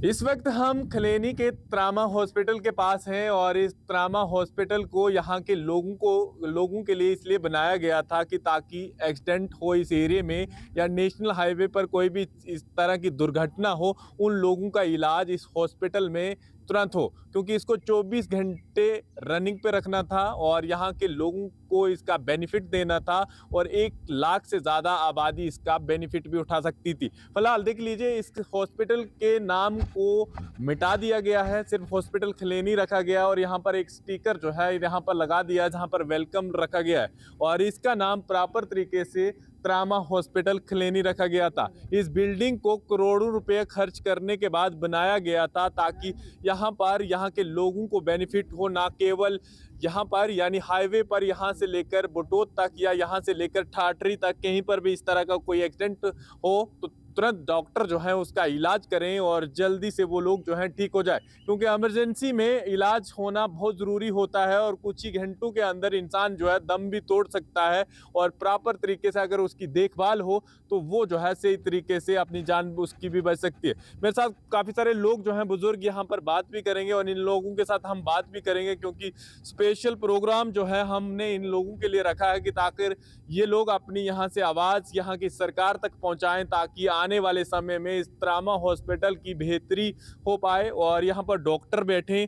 इस वक्त हम खलेनी के ट्रामा हॉस्पिटल के पास हैं और इस ट्रामा हॉस्पिटल को यहाँ के लोगों के लिए इसलिए बनाया गया था कि ताकि एक्सीडेंट हो इस एरिया में या नेशनल हाईवे पर कोई भी इस तरह की दुर्घटना हो, उन लोगों का इलाज इस हॉस्पिटल में तुरंत हो, क्योंकि इसको 24 घंटे रनिंग पे रखना था और यहाँ के लोगों को इसका बेनिफिट देना था और 1 लाख से ज़्यादा आबादी इसका बेनिफिट भी उठा सकती थी। फिलहाल देख लीजिए, इस हॉस्पिटल के नाम को मिटा दिया गया है, सिर्फ हॉस्पिटल खलेनी रखा गया और यहाँ पर एक स्टिकर जो है यहाँ पर लगा दिया है जहाँ पर वेलकम रखा गया है और इसका नाम प्रॉपर तरीके से ट्रामा हॉस्पिटल खलेनी रखा गया था। इस बिल्डिंग को करोड़ों रुपए खर्च करने के बाद बनाया गया था ताकि यहाँ के लोगों को बेनिफिट हो, ना केवल यहाँ पर यानी हाईवे पर यहाँ से लेकर बटोत तक या यहाँ से लेकर ठाठरी तक कहीं पर भी इस तरह का कोई एक्सीडेंट हो तो तुरंत डॉक्टर जो है उसका इलाज करें और जल्दी से वो लोग जो है ठीक हो जाए, क्योंकि इमरजेंसी में इलाज होना बहुत ज़रूरी होता है और कुछ ही घंटों के अंदर इंसान जो है दम भी तोड़ सकता है और प्रॉपर तरीके से अगर उसकी देखभाल हो तो वो जो है सही तरीके से अपनी जान उसकी भी बच सकती है। मेरे साथ काफ़ी सारे लोग जो हैं बुजुर्ग यहाँ पर बात भी करेंगे और इन लोगों के साथ हम बात भी करेंगे, क्योंकि स्पेशल प्रोग्राम जो है हमने इन लोगों के लिए रखा है कि ताकि ये लोग अपनी यहाँ से आवाज़ यहाँ की सरकार तक पहुँचाएं ताकि आने वाले समय में इस ट्रामा हॉस्पिटल की बेहतरी हो पाए और यहाँ पर डॉक्टर बैठें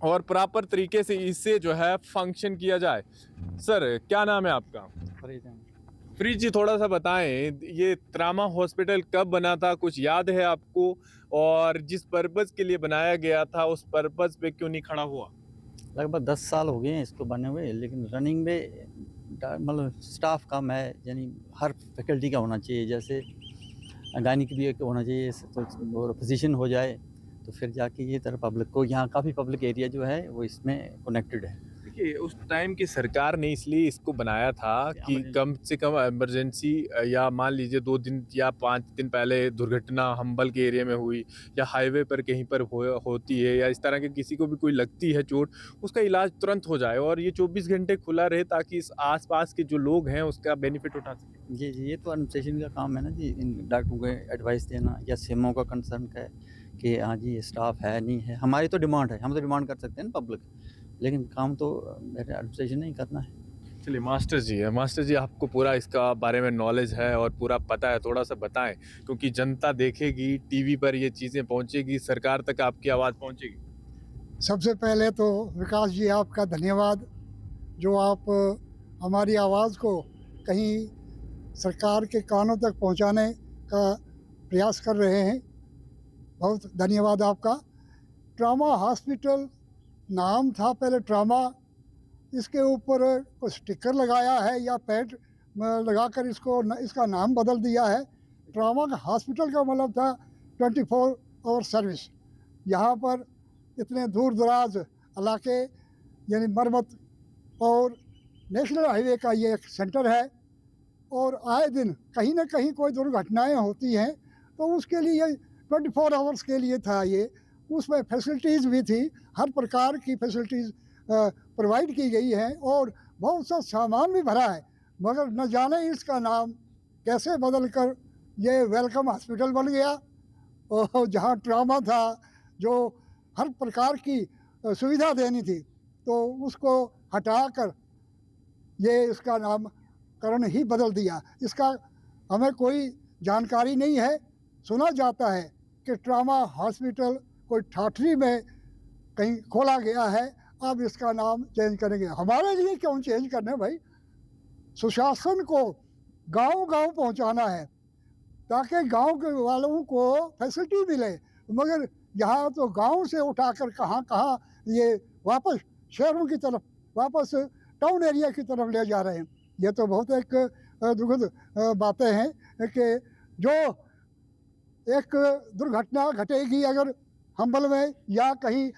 और प्रॉपर तरीके से इससे जो है फंक्शन किया जाए। सर, क्या नाम है आपका? फरीद हैं। फ्रीज जी, थोड़ा सा बताएं, ये ट्रामा हॉस्पिटल कब बना था, कुछ याद है आपको? और जिस पर्पज़ के लिए बनाया गया था उस पर्पज़ पे क्यों नहीं खड़ा हुआ? लगभग 10 साल हो गए हैं इसको बने हुए, लेकिन रनिंग में मतलब स्टाफ कम है। यानी हर फैकल्टी का होना चाहिए, जैसे गायनिक भी एक होना चाहिए तो और फिजिशियन हो जाए तो फिर जाके ये तरह पब्लिक को, यहाँ काफ़ी पब्लिक एरिया जो है वो इसमें कनेक्टेड है। देखिए, उस टाइम की सरकार ने इसलिए इसको बनाया था कि कम से कम इमरजेंसी या मान लीजिए 2 दिन या 5 दिन पहले दुर्घटना हम्बल के एरिया में हुई या हाईवे पर कहीं पर होती है या इस तरह के किसी को भी कोई लगती है चोट, उसका इलाज तुरंत हो जाए और ये 24 घंटे खुला रहे ताकि इस आसपास के जो लोग हैं उसका बेनिफिट उठा सकें। जी जी, ये तो एडमिनिस्ट्रेशन का काम है ना जी, इन डॉक्टरों को एडवाइस देना या सीएमओ का कंसर्न है कि हाँ जी ये स्टाफ है नहीं है। हमारी तो डिमांड है, हम तो डिमांड कर सकते हैं ना पब्लिक, लेकिन काम तो मेरे एडमिनिस्ट्रेशन ने ही करना है। चलिए, मास्टर जी आपको पूरा इसका बारे में नॉलेज है और पूरा पता है, थोड़ा सा बताएं, क्योंकि जनता देखेगी, टीवी पर ये चीज़ें पहुंचेगी, सरकार तक आपकी आवाज़ पहुंचेगी। सबसे पहले तो विकास जी आपका धन्यवाद, जो आप हमारी आवाज़ को कहीं सरकार के कानों तक पहुंचाने का प्रयास कर रहे हैं। बहुत धन्यवाद आपका। ट्रामा हॉस्पिटल नाम था पहले ट्रामा, इसके ऊपर कुछ स्टिकर लगाया है या पेंट लगाकर इसका नाम बदल दिया है। ट्रामा का हॉस्पिटल का मतलब था 24 आवर सर्विस। यहाँ पर इतने दूर दराज इलाके यानी मरमत और नेशनल हाईवे का ये एक सेंटर है और आए दिन कहीं ना कहीं कोई दुर्घटनाएं होती हैं, तो उसके लिए 24 आवर्स के लिए था ये। उसमें फैसिलिटीज़ भी थी, हर प्रकार की फैसिलिटीज़ प्रोवाइड की गई हैं और बहुत सा सामान भी भरा है, मगर न जाने इसका नाम कैसे बदल कर ये वेलकम हॉस्पिटल बन गया। और जहाँ ट्रामा था, जो हर प्रकार की सुविधा देनी थी, तो उसको हटाकर ये इसका नामकरण ही बदल दिया। इसका हमें कोई जानकारी नहीं है। सुना जाता है कि ट्रामा हॉस्पिटल कोई ठाठरी में कहीं खोला गया है, अब इसका नाम चेंज करेंगे। हमारे लिए क्यों चेंज करने भाई? सुशासन को गांव-गांव पहुंचाना है ताकि गांव के वालों को फैसिलिटी मिले, मगर यहाँ तो गांव से उठाकर कहाँ ये वापस शहरों की तरफ, वापस टाउन एरिया की तरफ ले जा रहे हैं। ये तो बहुत एक दुखद बातें हैं कि जो एक दुर्घटना घटेगी अगर हम्बल में या कहीं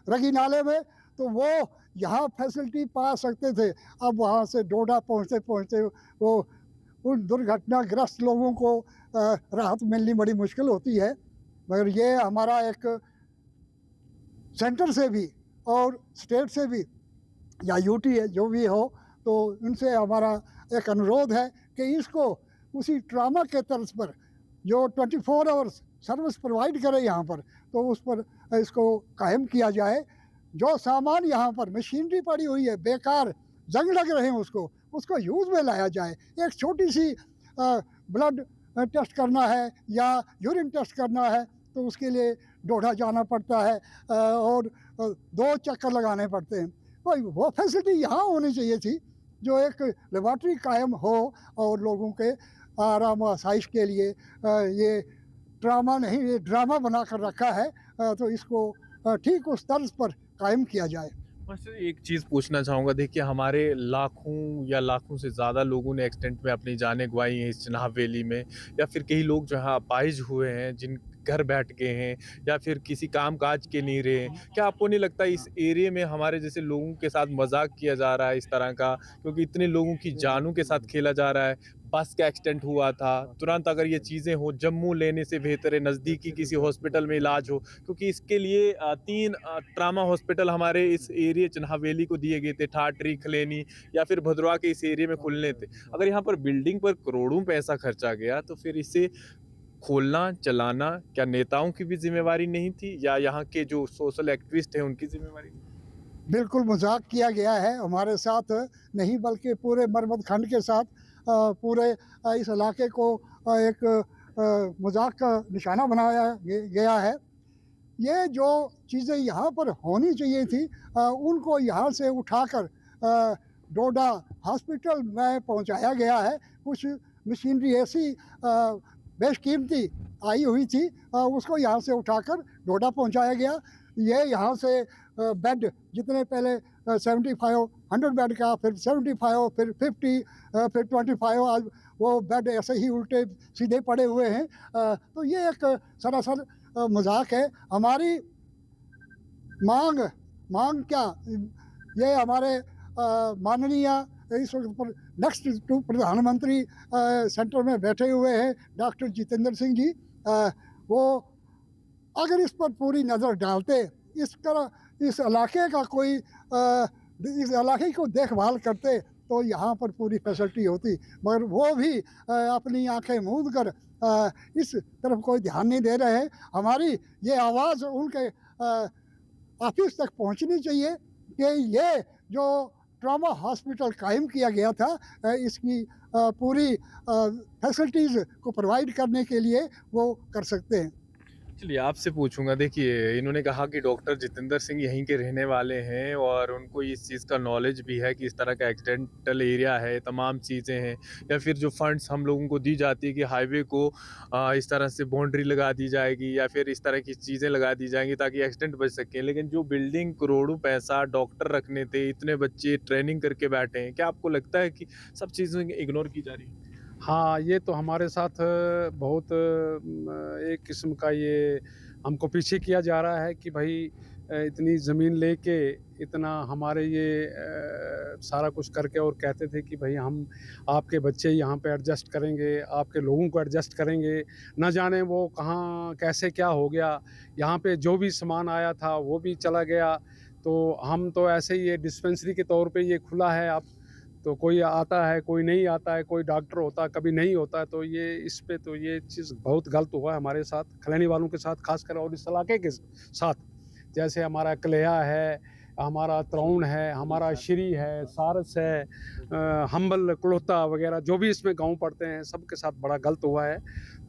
रगी नाले में, तो वो यहाँ फैसिलिटी पा सकते थे। अब वहाँ से डोडा पहुँचते पहुँचते वो उन दुर्घटनाग्रस्त लोगों को राहत मिलनी बड़ी मुश्किल होती है। मगर ये हमारा एक सेंटर से भी और स्टेट से भी या यूटी है जो भी हो, तो उनसे हमारा एक अनुरोध है कि इसको उसी ट्रामा के तर्ज पर जो 24 आवर्स सर्विस प्रोवाइड करे यहाँ पर, तो उस पर इसको कायम किया जाए। जो सामान यहाँ पर मशीनरी पड़ी हुई है बेकार, जंग लग रहे हैं, उसको यूज़ में लाया जाए। एक छोटी सी ब्लड टेस्ट करना है या यूरिन टेस्ट करना है तो उसके लिए डोडा जाना पड़ता है और 2 चक्कर लगाने पड़ते हैं। भाई वो फैसिलिटी यहाँ होनी चाहिए थी, जो एक लेबॉर्ट्री कायम हो और लोगों के आराम व आसाइश के लिए ये ड्रामा नहीं, ये ड्रामा बना कर रखा है, तो इसको ठीक उस तर्ज पर कायम किया जाए। बस एक चीज़ पूछना चाहूँगा, देखिए हमारे लाखों या लाखों से ज़्यादा लोगों ने एक्सीडेंट में अपनी जानें गंवाई हैं इस चिनाब वैली में, या फिर कई लोग जो है अपाहिज हुए हैं, जिन घर बैठ गए हैं या फिर किसी काम काज के नहीं रहे। क्या आपको नहीं लगता इस एरिया में हमारे जैसे लोगों के साथ मजाक किया जा रहा है इस तरह का, क्योंकि इतने लोगों की जानों के साथ खेला जा रहा है। बस का एक्सीडेंट हुआ था, तुरंत अगर ये चीज़ें हो जम्मू लेने से बेहतर है नज़दीकी किसी हॉस्पिटल में इलाज हो, क्योंकि इसके लिए 3 ट्रामा हॉस्पिटल हमारे इस एरिया चिनाब वैली को दिए गए थे, ठाठरी, खलेनी या फिर भदरवा के इस एरिया में खुलने थे। अगर यहाँ पर बिल्डिंग पर करोड़ों पैसा खर्चा गया तो फिर इसे खोलना चलाना क्या नेताओं की भी जिम्मेवारी नहीं थी, या यहाँ के जो सोशल एक्टिविस्ट हैं उनकी जिम्मेवारी? बिल्कुल मजाक किया गया है हमारे साथ नहीं, बल्कि पूरे मरमत खंड के साथ पूरे इस इलाके को एक मजाक का निशाना बनाया गया है। ये जो चीज़ें यहाँ पर होनी चाहिए थी उनको यहाँ से उठाकर डोडा हॉस्पिटल में पहुँचाया गया है। कुछ मशीनरी ऐसी बेशकीमती आई हुई थी, उसको यहाँ से उठाकर डोडा पहुँचाया गया। ये यहाँ से बेड जितने पहले 75 100 बेड का, फिर 75, फिर 50, फिर 25, आज वो बेड ऐसे ही उल्टे सीधे पड़े हुए हैं। तो ये एक सरासर मजाक है। हमारी मांग क्या, ये हमारे माननीय इस वक्त पर नेक्स्ट टू प्रधानमंत्री सेंटर में बैठे हुए हैं डॉक्टर जितेंद्र सिंह जी। वो अगर इस पर पूरी नज़र डालते, इस इलाके का कोई इस इलाके को देखभाल करते तो यहाँ पर पूरी फैसिलिटी होती, मगर वो भी अपनी आंखें मूंद कर इस तरफ कोई ध्यान नहीं दे रहे हैं। हमारी ये आवाज़ उनके ऑफिस तक पहुँचनी चाहिए कि ये जो ट्रॉमा हॉस्पिटल कायम किया गया था इसकी पूरी फैसिलिटीज़ को प्रोवाइड करने के लिए वो कर सकते हैं। चलिए आपसे पूछूंगा, देखिए इन्होंने कहा कि डॉक्टर जितेंद्र सिंह यहीं के रहने वाले हैं और उनको इस चीज़ का नॉलेज भी है कि इस तरह का एक्सीडेंटल एरिया है, तमाम चीज़ें हैं, या फिर जो फंड्स हम लोगों को दी जाती है कि हाईवे को इस तरह से बाउंड्री लगा दी जाएगी या फिर इस तरह की चीज़ें लगा दी जाएंगी ताकि एक्सीडेंट बच सकें, लेकिन जो बिल्डिंग करोड़ों पैसा डॉक्टर रखने थे, इतने बच्चे ट्रेनिंग करके बैठे हैं, क्या आपको लगता है कि सब चीज़ें इग्नोर की जा रही हैं? हाँ, ये तो हमारे साथ बहुत एक किस्म का ये हमको पीछे किया जा रहा है कि भाई इतनी ज़मीन लेके इतना हमारे ये सारा कुछ करके और कहते थे कि भाई हम आपके बच्चे यहाँ पे एडजस्ट करेंगे, आपके लोगों को एडजस्ट करेंगे। न जाने वो कहाँ कैसे क्या हो गया, यहाँ पे जो भी सामान आया था वो भी चला गया। तो हम तो ऐसे ही ये डिस्पेंसरी के तौर पे ये खुला है अब, तो कोई आता है, कोई नहीं आता है, कोई डॉक्टर होता है, कभी नहीं होता है। तो ये इस पे तो ये चीज़ बहुत गलत हुआ है हमारे साथ, खलैनी वालों के साथ खासकर, और इस इलाके के साथ। जैसे हमारा कलेहा है, हमारा त्रौन है, हमारा श्री है, सारस है, हम्बल, कुड़ोता वगैरह जो भी इसमें गाँव पड़ते हैं, सबके साथ बड़ा गलत हुआ है।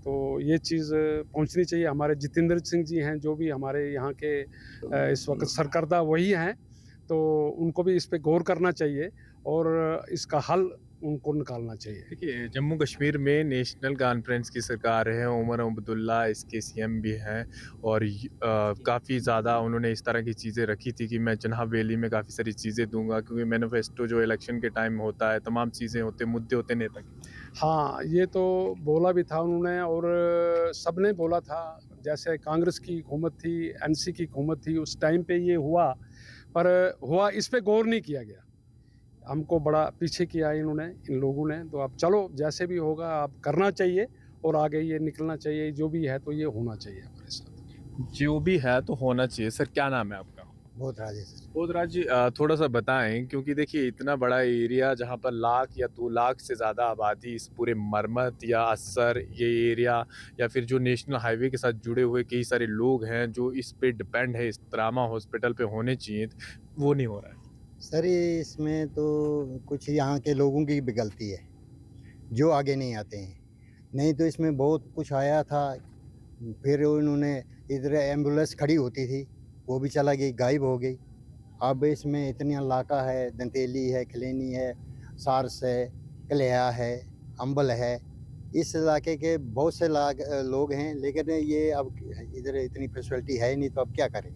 तो ये चीज़ पहुंचनी चाहिए। हमारे जितेंद्र सिंह जी हैं जो भी हमारे यहाँ के इस वक्त सरकर्दा वही हैं, तो उनको भी इस पे गौर करना चाहिए और इसका हल उनको निकालना चाहिए। देखिए जम्मू कश्मीर में नेशनल कॉन्फ्रेंस की सरकार है, उमर अब्दुल्ला इसके सीएम भी हैं और काफ़ी ज़्यादा उन्होंने इस तरह की चीज़ें रखी थी कि मैं चिनाब वैली में काफ़ी सारी चीज़ें दूंगा, क्योंकि मैनिफेस्टो जो इलेक्शन के टाइम होता है, तमाम चीज़ें होते, मुद्दे होते नेता के। हाँ, ये तो बोला भी था उन्होंने और सब ने बोला था। जैसे कांग्रेस की हुकूमत थी, एनसी की हुकूमत थी, उस टाइम पे ये हुआ, पर हुआ इस पे गौर नहीं किया गया। हमको बड़ा पीछे किया इन्होंने, इन लोगों ने। तो अब चलो जैसे भी होगा अब करना चाहिए और आगे ये निकलना चाहिए, जो भी है तो ये होना चाहिए हमारे साथ। जो भी है तो होना चाहिए। सर क्या नाम है आपका? बोधराज सर। बोधराज जी थोड़ा सा बताएं, क्योंकि देखिए इतना बड़ा एरिया जहाँ पर लाख या 2 लाख से ज़्यादा आबादी इस पूरे मरमत या असर ये एरिया या फिर जो नेशनल हाईवे के साथ जुड़े हुए कई सारे लोग हैं जो इस पे डिपेंड है, इस ट्रामा हॉस्पिटल पे होने चाहिए, वो नहीं हो रहा है। सर ये इसमें तो कुछ यहाँ के लोगों की भी गलती है जो आगे नहीं आते हैं, नहीं तो इसमें बहुत कुछ आया था। फिर उन्होंने इधर एम्बुलेंस खड़ी होती थी, वो भी चला गई, गायब हो गई। अब इसमें इतनी इलाका है, दंतेली है, खलेनी है, सारस है, कलेहा है, अम्बल है। इस इलाके के बहुत से लोग हैं, लेकिन ये अब इधर इतनी फैसिलिटी है ही नहीं, तो अब क्या करें।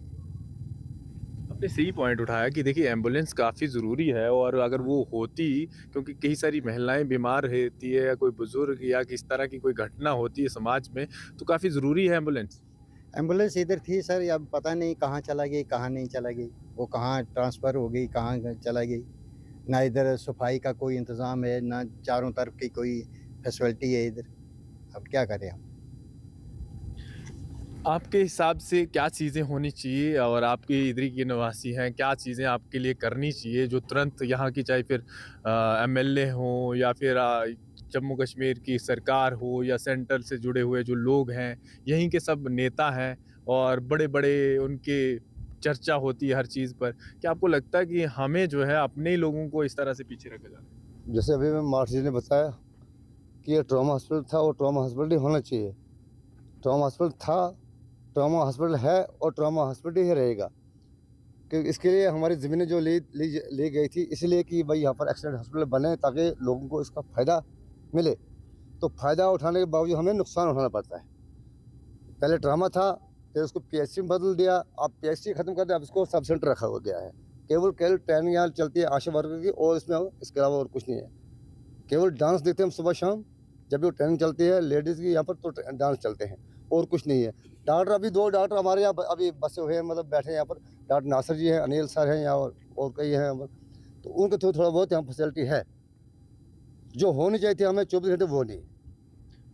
आपने सही पॉइंट उठाया कि देखिए एम्बुलेंस काफ़ी ज़रूरी है, और अगर वो होती, क्योंकि कई सारी महिलाएं बीमार रहती है या कोई बुज़ुर्ग या किस तरह की कोई घटना होती है समाज में, तो काफ़ी ज़रूरी है एम्बुलेंस। एम्बुलेंस इधर थी सर, अब पता नहीं कहाँ चला गई, कहाँ नहीं चला गई, वो कहाँ ट्रांसफ़र हो गई, कहाँ चला गई। ना इधर सफाई का कोई इंतज़ाम है, ना चारों तरफ की कोई फैसिलिटी है इधर। अब क्या करें हम। आपके हिसाब से क्या चीज़ें होनी चाहिए, और आपके इधर के निवासी हैं, क्या चीज़ें आपके लिए करनी चाहिए जो तुरंत यहाँ की, चाहे फिर एमएलए हों या फिर जम्मू कश्मीर की सरकार हो या सेंटर से जुड़े हुए जो लोग हैं, यहीं के सब नेता हैं और बड़े-बड़े उनके चर्चा होती है हर चीज़ पर। क्या आपको लगता है कि हमें जो है अपने ही लोगों को इस तरह से पीछे रखा जा रहा है? जैसे अभी मैं मार्च जी ने बताया कि ये ट्रॉमा हॉस्पिटल था और ट्रॉमा हॉस्पिटल ही होना चाहिए। ट्रॉमा हॉस्पिटल था, ट्रॉमा हॉस्पिटल है और ट्रॉमा हॉस्पिटल ही रहेगा, क्योंकि इसके लिए हमारी ज़मीनें जो ली गई थी इसलिए कि भाई यहाँ पर एक्सीडेंट हॉस्पिटल बने ताकि लोगों को इसका फ़ायदा मिले। तो फ़ायदा उठाने के बावजूद हमें नुकसान उठाना पड़ता है। पहले ट्रॉमा था, फिर उसको पीएचसी में बदल दिया, अब पीएचसी ख़त्म कर दिया, अब इसको सब सेंटर रखा हो गया है। केवल ट्रेनिंग यहाँ चलती है आशा वर्कर की, और इसमें इसके अलावा और कुछ नहीं है। केवल डांस देखते हैं हम सुबह शाम, जब भी ट्रेनिंग चलती है लेडीज़ की यहाँ पर, तो डांस चलते हैं और कुछ नहीं है। डॉक्टर अभी 2 डॉक्टर हमारे यहाँ अभी बसे हुए हैं, मतलब बैठे हैं यहाँ पर। डॉक्टर नासिर जी हैं, अनिल सर हैं यहाँ, और कई हैं, तो उनके थ्रू थोड़ा बहुत यहाँ फैसिलिटी है। जो होनी चाहिए थी हमें 24 घंटे, वो नहीं।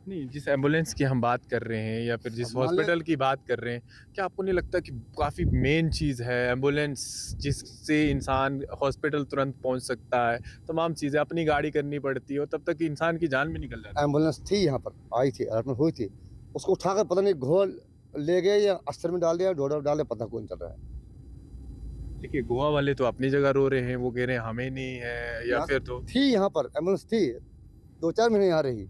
नहीं, जिस एम्बुलेंस की हम बात कर रहे हैं या फिर जिस अब मान लें- हॉस्पिटल की बात कर रहे हैं, क्या आपको नहीं लगता कि काफ़ी मेन चीज़ है एम्बुलेंस, जिससे इंसान हॉस्पिटल तुरंत पहुंच सकता है? तमाम चीज़ें अपनी गाड़ी करनी पड़ती है और तब तक इंसान की जान भी निकल जाती है। एम्बुलेंस थी यहाँ पर, आई थी, अलर्टमेंट हुई थी, उसको उठाकर पता नहीं घोल ले गए या अस्तर में डाल दिया, डोडा डाले, पता कौन चल रहा है। देखिए गोवा वाले तो अपनी जगह रो रहे हैं, वो कह रहे हैं हमें नहीं है, या यहाँ फिर तो थी यहाँ पर एम्बुलेंस थी, 2-4 महीने यहाँ रही,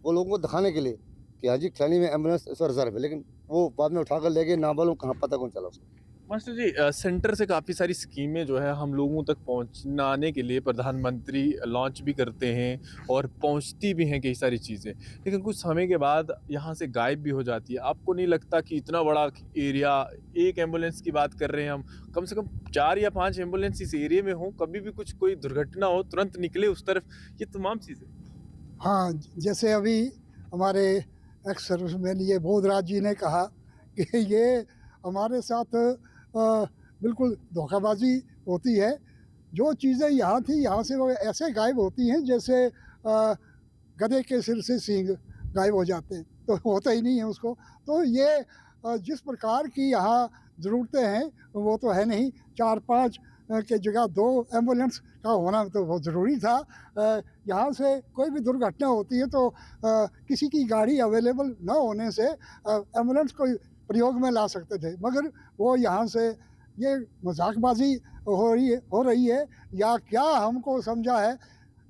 वो लोगों को दिखाने के लिए कि हाँ जी खैनी में एम्बुलेंस इस रिजर्व है, लेकिन वो बाद में उठाकर ले गए, ना मालूम कहाँ, पता कौन चला उसको। मास्टर जी सेंटर से काफ़ी सारी स्कीमें जो है हम लोगों तक पहुंचाने के लिए प्रधानमंत्री लॉन्च भी करते हैं और पहुंचती भी हैं कई सारी चीज़ें, लेकिन कुछ समय के बाद यहाँ से गायब भी हो जाती है। आपको नहीं लगता कि इतना बड़ा एरिया, एक एम्बुलेंस की बात कर रहे हैं हम, कम से कम 4 या 5 एम्बुलेंस इस एरिया में हो, कभी भी कुछ कोई दुर्घटना हो तुरंत निकले उस तरफ, ये तमाम चीज़ें। हाँ, जैसे अभी हमारे एक्स सर्विसमैन ये बोधराज जी ने कहा कि ये हमारे साथ बिल्कुल धोखाबाजी होती है। जो चीज़ें यहाँ थी, यहाँ से वो ऐसे गायब होती हैं जैसे गधे के सिर से सींग गायब हो जाते हैं, तो होता ही नहीं है उसको। तो ये जिस प्रकार की यहाँ ज़रूरतें हैं वो तो है नहीं। 4-5 के जगह 2 एम्बुलेंस का होना तो बहुत ज़रूरी था। यहाँ से कोई भी दुर्घटना होती है तो किसी की गाड़ी अवेलेबल न होने से एम्बुलेंस को प्रयोग में ला सकते थे, मगर वो यहाँ से ये मजाकबाजी हो रही है या क्या हमको समझा है।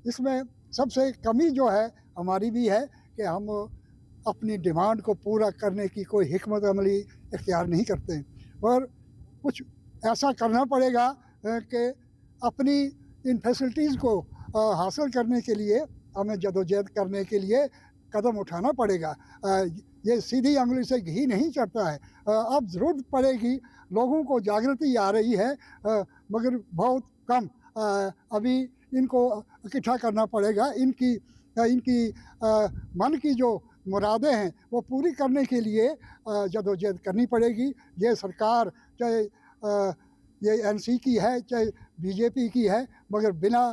इसमें सबसे कमी जो है हमारी भी है कि हम अपनी डिमांड को पूरा करने की कोई हिकमत अमली इख्तियार नहीं करते हैं, और कुछ ऐसा करना पड़ेगा कि अपनी इन फैसिलिटीज़ को हासिल करने के लिए हमें जदोजहद करने के लिए कदम उठाना पड़ेगा। ये सीधी उंगली से घी नहीं चढ़ता है। अब ज़रूरत पड़ेगी, लोगों को जागृति आ रही है, मगर बहुत कम। अभी इनको इकट्ठा करना पड़ेगा। इनकी मन की जो मुरादें हैं वो पूरी करने के लिए जदोजहद करनी पड़ेगी। ये सरकार चाहे ये एनसी की है चाहे बीजेपी की है, मगर बिना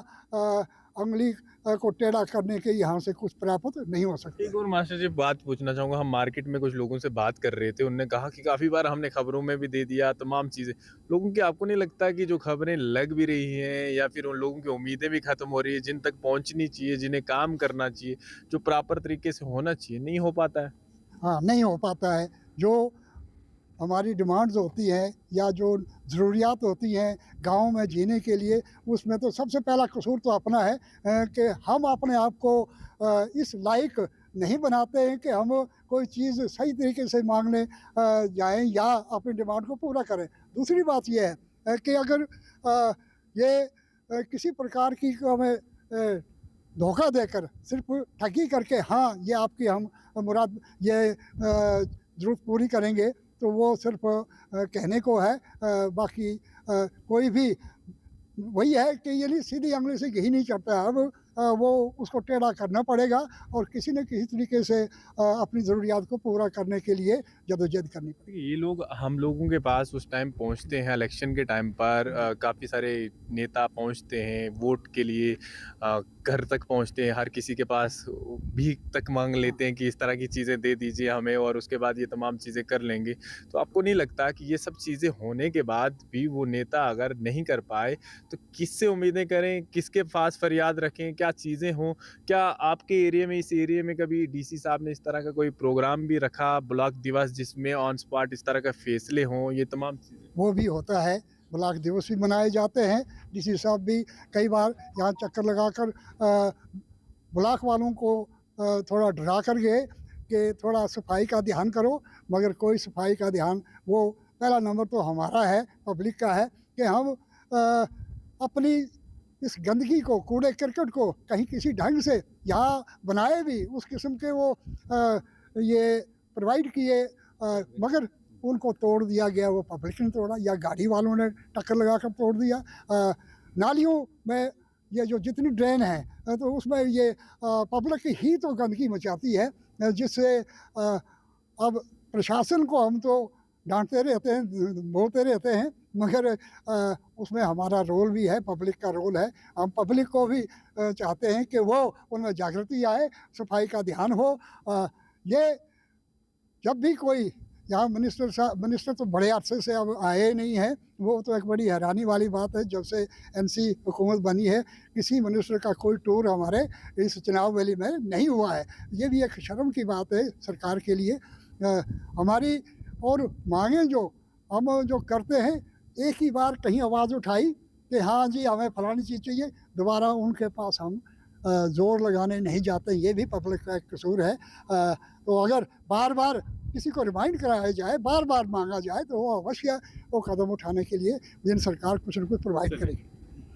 उंगली को टेढ़ा करने के यहाँ से कुछ प्राप्त नहीं हो सकता। एक और मास्टर जी बात पूछना चाहूँगा, हम मार्केट में कुछ लोगों से बात कर रहे थे, उन्होंने कहा कि काफ़ी बार हमने खबरों में भी दे दिया तमाम चीज़ें, लोगों की आपको नहीं लगता कि जो खबरें लग भी रही हैं या फिर उन लोगों की उम्मीदें भी ख़त्म हो रही है, जिन तक पहुँचनी चाहिए, जिन्हें काम करना चाहिए, जो प्रॉपर तरीके से होना चाहिए, नहीं हो पाता है? हाँ, नहीं हो पाता है। जो हमारी डिमांड्स होती हैं या जो ज़रूरियात होती हैं गाँव में जीने के लिए, उसमें तो सबसे पहला कसूर तो अपना है कि हम अपने आप को इस लायक नहीं बनाते हैं कि हम कोई चीज़ सही तरीके से मांगने जाएं या अपनी डिमांड को पूरा करें। दूसरी बात ये है कि अगर ये किसी प्रकार की हमें धोखा देकर सिर्फ ठगी करके हाँ ये आपकी हम मुराद ये ज़रूरत पूरी करेंगे, तो वो सिर्फ कहने को है। बाकी कोई भी वही है कि ये नहीं सीधी उंगली से घी नहीं चढ़ता। अब वो उसको टेढ़ा करना पड़ेगा और किसी न किसी तरीके से अपनी ज़रूरियात को पूरा करने के लिए जदोजहद करनी पड़ेगी। ये लोग हम लोगों के पास उस टाइम पहुंचते हैं इलेक्शन के टाइम पर, काफ़ी सारे नेता पहुंचते हैं वोट के लिए, घर तक पहुंचते हैं, हर किसी के पास भीख तक मांग लेते हैं कि इस तरह की चीज़ें दे दीजिए हमें और उसके बाद ये तमाम चीज़ें कर लेंगे। तो आपको नहीं लगता कि ये सब चीज़ें होने के बाद भी वो नेता अगर नहीं कर पाए तो किससे उम्मीदें करें, किसके पास फरियाद रखें, क्या चीज़ें हों? क्या आपके एरिया में, इस एरिया में कभी डीसी साहब ने इस तरह का कोई प्रोग्राम भी रखा, ब्लॉक दिवस, जिसमें ऑन स्पॉट इस तरह का फैसले हों, ये तमाम चीज़ें? वो भी होता है, ब्लॉक दिवस भी मनाए जाते हैं। डीसी साहब भी कई बार यहाँ चक्कर लगाकर ब्लॉक वालों को थोड़ा डरा कर गए कि थोड़ा सफाई का ध्यान करो, मगर कोई सफाई का ध्यान, वो पहला नंबर तो हमारा है, पब्लिक का है कि हम अपनी इस गंदगी को, कूड़े करकट को कहीं किसी ढंग से यहाँ बनाए भी, उस किस्म के वो ये प्रोवाइड किए, मगर उनको तोड़ दिया गया, वो पब्लिक ने तोड़ा या गाड़ी वालों ने टक्कर लगाकर तोड़ दिया। नालियों में ये जो जितनी ड्रेन है तो उसमें ये पब्लिक ही तो गंदगी मचाती है, जिससे अब प्रशासन को हम तो डांटते रहते हैं, बोलते रहते हैं, मगर उसमें हमारा रोल भी है, पब्लिक का रोल है। हम पब्लिक को भी चाहते हैं कि वो उनमें जागृति आए, सफाई का ध्यान हो। ये जब भी कोई यहाँ मिनिस्टर तो बड़े अरसे से अब आए नहीं हैं, वो तो एक बड़ी हैरानी वाली बात है। जब से एनसी हुकूमत बनी है, किसी मिनिस्टर का कोई टूर हमारे इस चुनाव वैली में नहीं हुआ है। ये भी एक शर्म की बात है सरकार के लिए। हमारी और मांगें जो हम जो करते हैं, एक ही बार कहीं आवाज़ उठाई कि हाँ जी हमें फलानी चीज़ चाहिए, दोबारा उनके पास हम ज़ोर लगाने नहीं जाते। ये भी पब्लिक का एक कसूर है। तो अगर बार बार किसी को रिमाइंड कराया जाए, बार बार मांगा जाए, तो वो अवश्य वो कदम उठाने के लिए जिन सरकार कुछ न कुछ प्रोवाइड करेगी।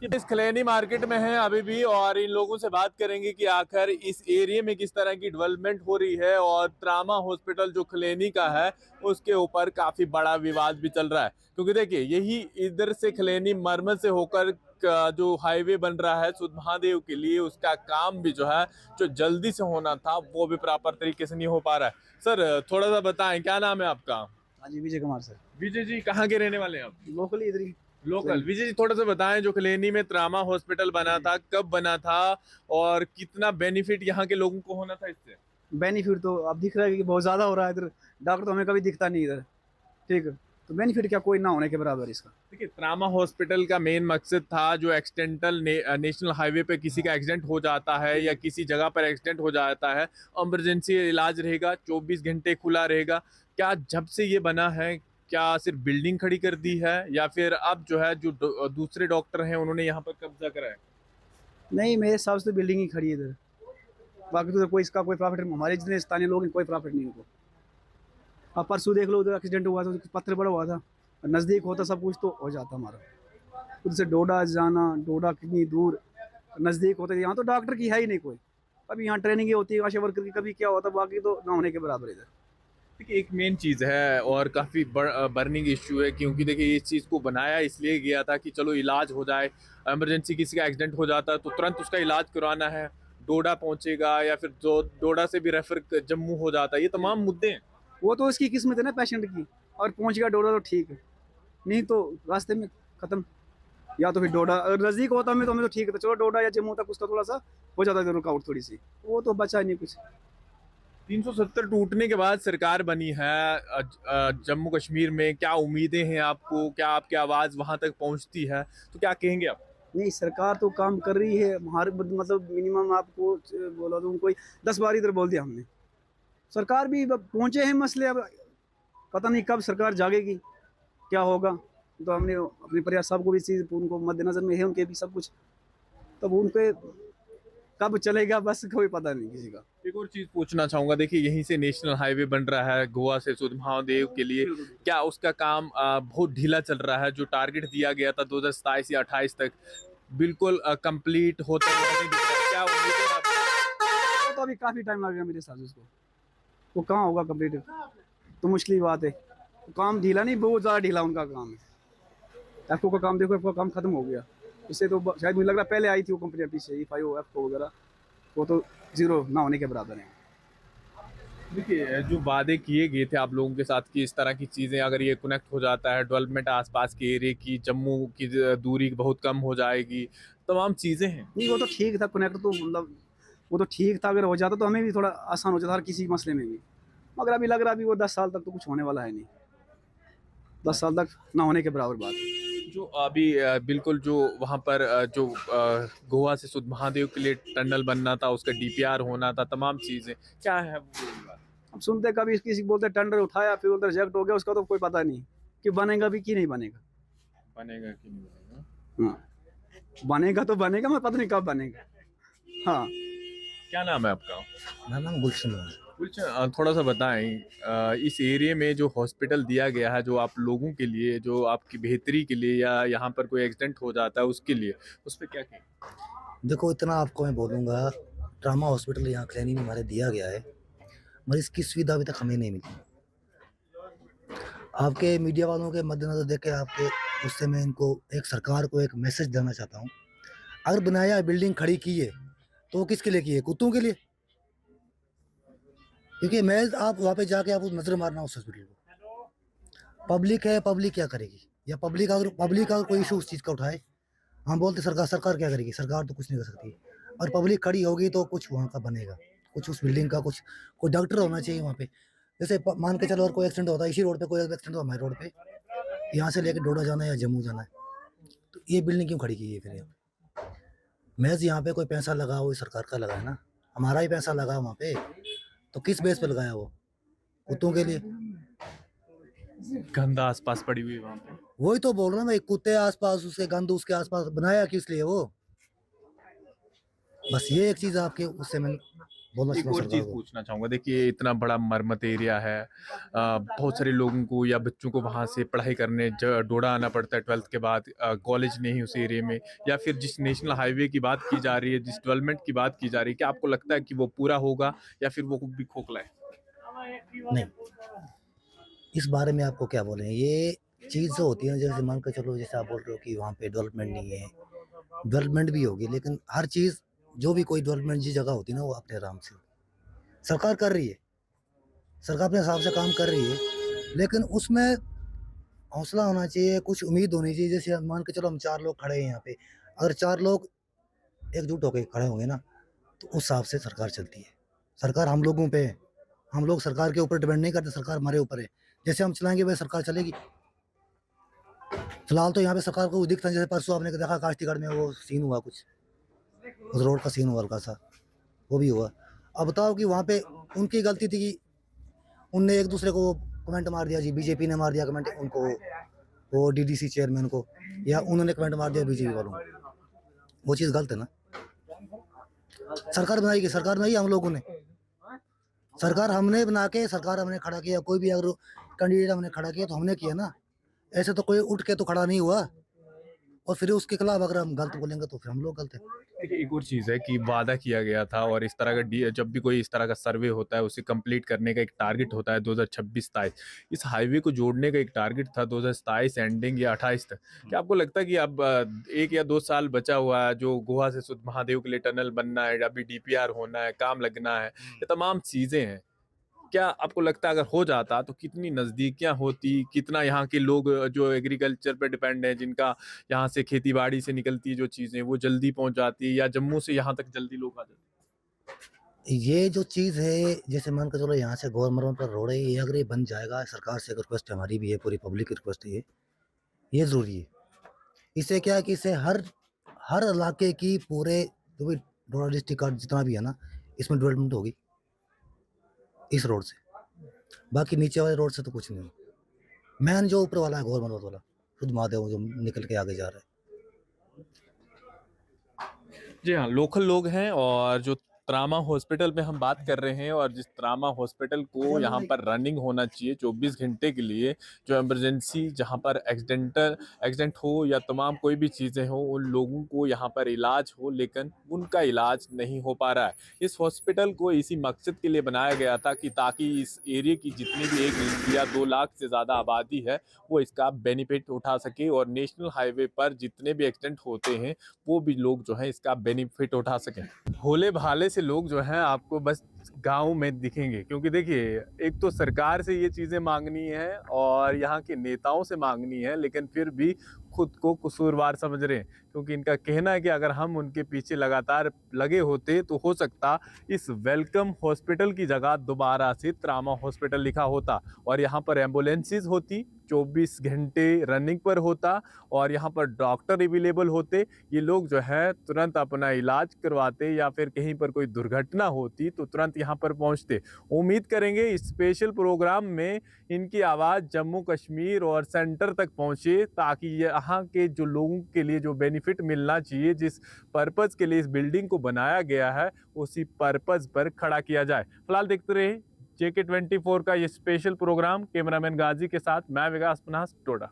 इस खलैनी मार्केट में है अभी भी और इन लोगों से बात करेंगे कि आखिर इस एरिया में किस तरह की डेवलपमेंट हो रही है। और ट्रामा हॉस्पिटल जो खलैनी का है उसके ऊपर काफ़ी बड़ा विवाद भी चल रहा है, क्योंकि देखिए यही इधर से खलैनी मरमत से होकर जो हाईवे बन रहा है सुध महादेव के लिए, उसका काम भी जो है जो जल्दी से होना था वो भी प्रॉपर तरीके से नहीं हो पा रहा है। सर थोड़ा सा बताएं, क्या नाम है आपका? हाँ जी, विजय कुमार सर, विजय जी कहाँ के रहने वाले हैं आप? लोकली इधर ही। लोकल। विजय जी थोड़ा सा बताएं, जो खलैनी में ट्रामा हॉस्पिटल बना था, कब बना था और कितना बेनिफिट यहाँ के लोगों को होना था इससे? बेनिफिट तो अब दिख रहा है कि बहुत ज़्यादा हो रहा है इधर, डॉक्टर तो हमें कभी दिखता नहीं इधर, ठीक है, तो बेनिफिट क्या, कोई ना होने के बराबर इसका। देखिए ट्रामा हॉस्पिटल का मेन मकसद था जो एक्सीडेंटल नेशनल हाईवे पे किसी का एक्सीडेंट हो जाता है या किसी जगह पर एक्सीडेंट हो जाता है, इमरजेंसी इलाज रहेगा, 24 घंटे खुला रहेगा। क्या जब से ये बना है क्या सिर्फ बिल्डिंग खड़ी कर दी है या फिर अब जो है जो दूसरे डॉक्टर हैं उन्होंने यहाँ पर कब्जा करा है? नहीं, मेरे हिसाब से तो बिल्डिंग ही खड़ी है इधर, बाकी तो कोई इसका कोई प्रॉफिट, हमारे जितने स्थानीय लोग हैं कोई प्रॉफिट नहीं इनको। अब परसों देख लो, उधर एक्सीडेंट हुआ था, पत्थर पड़ा हुआ था, नज़दीक होता सब कुछ तो हो जाता हमारा। उधर से डोडा जाना, डोडा कितनी दूर, नज़दीक होता है, यहाँ तो डॉक्टर की है ही नहीं कोई। अभी यहाँ ट्रेनिंग होती है आशा वर्कर की, कभी क्या होता, बाकी तो ना होने के बराबर इधर। देखिए एक मेन चीज़ है और काफ़ी बर्निंग इशू है, क्योंकि देखिए इस चीज़ को बनाया इसलिए गया था कि चलो इलाज हो जाए, इमरजेंसी किसी का एक्सीडेंट हो जाता है तो तुरंत उसका इलाज करवाना है, डोडा पहुंचेगा या फिर जो डोडा से भी रेफर जम्मू हो जाता है, ये तमाम मुद्दे हैं। वो तो उसकी किस्मत है ना पेशेंट की, और पहुँच गया डोडा तो ठीक है, नहीं तो रास्ते में ख़त्म। या तो फिर डोडा, अगर नज़दीक होता हमें तो ठीक है, तो चलो डोडा या जम्मू तक उसका थोड़ा सा हो जाता है रुकावट थोड़ी सी, वो तो बचा ही नहीं कुछ। 370 टूटने के बाद सरकार बनी है जम्मू कश्मीर में, क्या उम्मीदें हैं आपको? क्या आपकी आवाज़ वहां तक पहुंचती है? तो क्या कहेंगे आप? नहीं, सरकार तो काम कर रही है हमारे, मतलब मिनिमम आपको बोला तो कोई 10 बार इधर बोल दिया हमने, सरकार भी पहुंचे हैं मसले, अब पता नहीं कब सरकार जागेगी, क्या होगा। तो हमने अपने प्रयास साहब को भी इस चीज़ उनको मद्देनजर में है, उनके भी सब कुछ, तब उनके कब चलेगा बस कोई पता नहीं किसी का। एक और चीज पूछना चाहूंगा, देखिए यहीं से नेशनल हाईवे बन रहा है गोवा से सुध महादेव के लिए, क्या उसका काम बहुत ढीला चल रहा है? जो टारगेट दिया गया था 2027 या 28 तक, बिल्कुल कंप्लीट होता हुआ नहीं दिख रहा। क्या उम्मीद है आपको? वो तो अभी काफ़ी टाइम लगेगा मेरे हिसाब से उसको, वो कहाँ होगा कंप्लीट, तो मुश्किल बात है। काम ढीला नहीं, बहुत ज़्यादा ढीला उनका काम है। एफओ का काम देखो, एफओ का काम खत्म हो गया, इससे तो शायद मुझे लग रहा है पहले आई थी वो कंपनी पीछे, E5 एफओ वगैरह, वो तो जीरो ना होने के बराबर है। देखिए जो वादे किए गए थे आप लोगों के साथ कि इस तरह की चीज़ें अगर ये कनेक्ट हो जाता है, डेवलपमेंट आसपास के एरिया की, जम्मू की दूरी बहुत कम हो जाएगी, तमाम चीज़ें हैं। नहीं, वो तो ठीक था, कनेक्ट तो मतलब वो तो ठीक था, अगर हो जाता तो हमें भी थोड़ा आसान हो जाता हर किसी मसले में भी, मगर अभी लग रहा है अभी वो 10 साल तक तो कुछ होने वाला है नहीं, 10 साल तक ना होने के बराबर बात है। जो अभी बिल्कुल जो वहाँ पर जो गोवा से सुध महादेव के लिए टनल बनना था, उसका डीपीआर होना था, तमाम चीज़ें, क्या है वो बात? अब सुनते कभी किसी बोलते टेंडर उठाया फिर उधर रिजेक्ट हो गया, उसका तो कोई पता नहीं कि बनेगा भी कि नहीं बनेगा। बनेगा कि नहीं बनेगा? हाँ, बनेगा तो बनेगा, मैं पता नहीं कब बनेगा। हाँ, क्या नाम है आपका? मेरा नाम गुलशन है। गुलशन, थोड़ा सा बताएं, इस एरिया में जो हॉस्पिटल दिया गया है, जो आप लोगों के लिए, जो आपकी बेहतरी के लिए, या यहाँ पर कोई एक्सीडेंट हो जाता है उसके लिए, उस पर क्या कहें? देखो इतना आपको मैं बोलूँगा, ट्रामा हॉस्पिटल यहाँ क्लिनिक में हमारे दिया गया है, मगर इसकी सुविधा अभी तक हमें नहीं मिली। आपके मीडिया वालों के मद्देनजर देख के आपके उससे मैं इनको एक सरकार को एक मैसेज देना चाहता हूँ, अगर बनाया बिल्डिंग खड़ी की है तो वो किसके लिए की है? कुत्तों के लिए? क्योंकि मैं आप वहाँ पे जाके आप नज़र मारना उस हॉस्पिटल को, पब्लिक है, पब्लिक क्या करेगी? या पब्लिक अगर कोई इशू उस चीज़ का उठाए, हम बोलते सरकार क्या करेगी? सरकार तो कुछ नहीं कर सकती। और पब्लिक खड़ी होगी तो कुछ वहाँ का बनेगा, कुछ उस बिल्डिंग का, कुछ कोई डॉक्टर होना चाहिए वहाँ पे। जैसे मान के चलो, और कोई एक्सीडेंट होता है इसी रोड पे, कोई एक्सीडेंट हुआ हमारे रोड पे, यहाँ से लेके डोडा जाना है या जम्मू जाना है, तो ये बिल्डिंग क्यों खड़ी की है फिर? महज यहाँ पे कोई पैसा लगा वो सरकार का लगा है ना, हमारा ही पैसा लगा वहाँ पे, तो किस बेस पे लगाया? वो कुत्तों के लिए। गंदा आसपास पड़ी हुई है वहाँ पे। वही तो बोल रहा हूँ मैं, कुत्ते आसपास, उसके गंद उसके आसपास बनाया किस लिए वो? बस ये एक चीज आपके उससे मैं बोलना एक चाहता हूँ और सरकार चीज़ को। पूछना चाहूँगा, देखिए इतना बड़ा मरमत एरिया है, बहुत सारे लोगों को या बच्चों को वहाँ से पढ़ाई करने डोडा आना पड़ता है 12th के बाद, कॉलेज नहीं उस एरिया में, या फिर जिस नेशनल हाईवे की बात की जा रही है, जिस डेवलपमेंट की बात की जा रही है, क्या आपको लगता है कि वो पूरा होगा या फिर वो भी खोखला है? नहीं, इस बारे में आपको क्या बोले, ये चीज़ जो होती है, जैसे मान के चलो, जैसे आप बोल रहे हो कि वहाँ पे डेवलपमेंट नहीं है, डेवलपमेंट भी होगी, लेकिन हर चीज़ जो भी कोई डेवलपमेंट जिस जगह होती है ना, वो अपने आराम से सरकार कर रही है, सरकार अपने हिसाब से काम कर रही है, लेकिन उसमें हौसला होना चाहिए, कुछ उम्मीद होनी चाहिए। जैसे मान के चलो हम 4 लोग खड़े हैं यहाँ पे, अगर 4 लोग एकजुट होकर खड़े होंगे ना, तो उस हिसाब से सरकार चलती है। सरकार हम लोगों पे है, हम लोग सरकार के ऊपर डिपेंड नहीं करते, सरकार हमारे ऊपर है। जैसे हम चलाएंगे वैसे सरकार चलेगी। फिलहाल तो यहाँ पे सरकार को दिखता है, जैसे परसों आपने देखा काश्तीगढ़ में वो सीन हुआ, कुछ उस रोड का सीन हुआ हल्का सा, वो भी हुआ। अब बताओ कि वहाँ पे उनकी गलती थी कि उनने एक दूसरे को कमेंट मार दिया, जी बीजेपी ने मार दिया कमेंट उनको, वो डीडीसी चेयरमैन को, या उन्होंने कमेंट मार दिया बीजेपी वालों को, वो चीज़ गलत है ना। सरकार बनाई हम लोगों ने, सरकार हमने बना के, सरकार हमने खड़ा किया, कोई भी अगर कैंडिडेट हमने खड़ा किया तो हमने किया ना, ऐसे तो कोई उठ के तो खड़ा नहीं हुआ, और फिर उसके खिलाफ अगर हम गलत बोलेंगे तो फिर हम लोग गलत हैं। देखिए एक और चीज़ है कि वादा किया गया था, और इस तरह का जब भी कोई इस तरह का सर्वे होता है उसे कंप्लीट करने का एक टारगेट होता है 2026-27। इस हाईवे को जोड़ने का एक टारगेट था 2027 एंडिंग या 28 तक। क्या आपको लगता है कि अब 1 या 2 साल बचा हुआ है, जो गोवा से सुध महादेव के लिए टनल बनना है, अभी डीपीआर होना है, काम लगना है, ये तमाम चीज़ें हैं, क्या आपको लगता है अगर हो जाता तो कितनी नज़दीकियाँ होती, कितना यहाँ के लोग जो एग्रीकल्चर पे डिपेंड है, जिनका यहाँ से खेती बाड़ी से निकलती जो चीज़ें वो जल्दी पहुँच जाती, या जम्मू से यहाँ तक जल्दी लोग आ जाते? ये जो चीज़ है, जैसे मान के चलो यहाँ से गौरमरम पर रोड है, ये अगर ये बन जाएगा, सरकार से रिक्वेस्ट हमारी भी है, पूरी पब्लिक की रिक्वेस्ट है ये ज़रूरी है। इससे क्या है कि इससे हर हर इलाके की पूरे जो भी डोडा डिस्ट्रिक्ट का जितना भी है ना, इसमें डेवलपमेंट होगी इस रोड से। बाकी नीचे वाले रोड से तो कुछ नहीं। मेन जो ऊपर वाला है गौरमरम वाला, खुद महादेव जो निकल के आगे जा रहा है। जी हाँ, लोकल लोग हैं और जो ट्रामा हॉस्पिटल में हम बात कर रहे हैं, और जिस ट्रामा हॉस्पिटल को यहाँ पर रनिंग होना चाहिए 24 घंटे के लिए, जो इमरजेंसी जहाँ पर एक्सीडेंट हो या तमाम कोई भी चीज़ें हो, उन लोगों को यहाँ पर इलाज हो, लेकिन उनका इलाज नहीं हो पा रहा है। इस हॉस्पिटल को इसी मकसद के लिए बनाया गया था कि ताकि इस एरिया की जितनी भी 1 या 2 लाख से ज़्यादा आबादी है वो इसका बेनिफिट उठा सके, और नेशनल हाईवे पर जितने भी एक्सीडेंट होते हैं वो भी लोग जो है इसका बेनिफिट उठा सकें। भोले भाले से लोग जो हैं आपको बस गाँव में दिखेंगे, क्योंकि देखिए एक तो सरकार से ये चीज़ें मांगनी है और यहाँ के नेताओं से मांगनी है, लेकिन फिर भी खुद को कसूरवार समझ रहे हैं, क्योंकि इनका कहना है कि अगर हम उनके पीछे लगातार लगे होते तो हो सकता इस वेलकम हॉस्पिटल की जगह दोबारा से ट्रामा हॉस्पिटल लिखा होता, और यहाँ पर एम्बुलेंसेस होती, 24 घंटे रनिंग पर होता, और यहाँ पर डॉक्टर अवेलेबल होते। ये लोग जो है तुरंत अपना इलाज करवाते, या फिर कहीं पर कोई दुर्घटना होती तो तुरंत यहाँ पर पहुँचते। उम्मीद करेंगे इस स्पेशल प्रोग्राम में इनकी आवाज़ जम्मू कश्मीर और सेंटर तक पहुँचे, ताकि यहाँ के जो लोगों के लिए जो बेनिफिट मिलना चाहिए, जिस पर्पज़ के लिए इस बिल्डिंग को बनाया गया है, उसी पर्पज़ पर खड़ा किया जाए। फिलहाल देखते रहे JK24 का ये स्पेशल प्रोग्राम। कैमरामैन गाजी के साथ मैं विकास पन्हास, टोडा।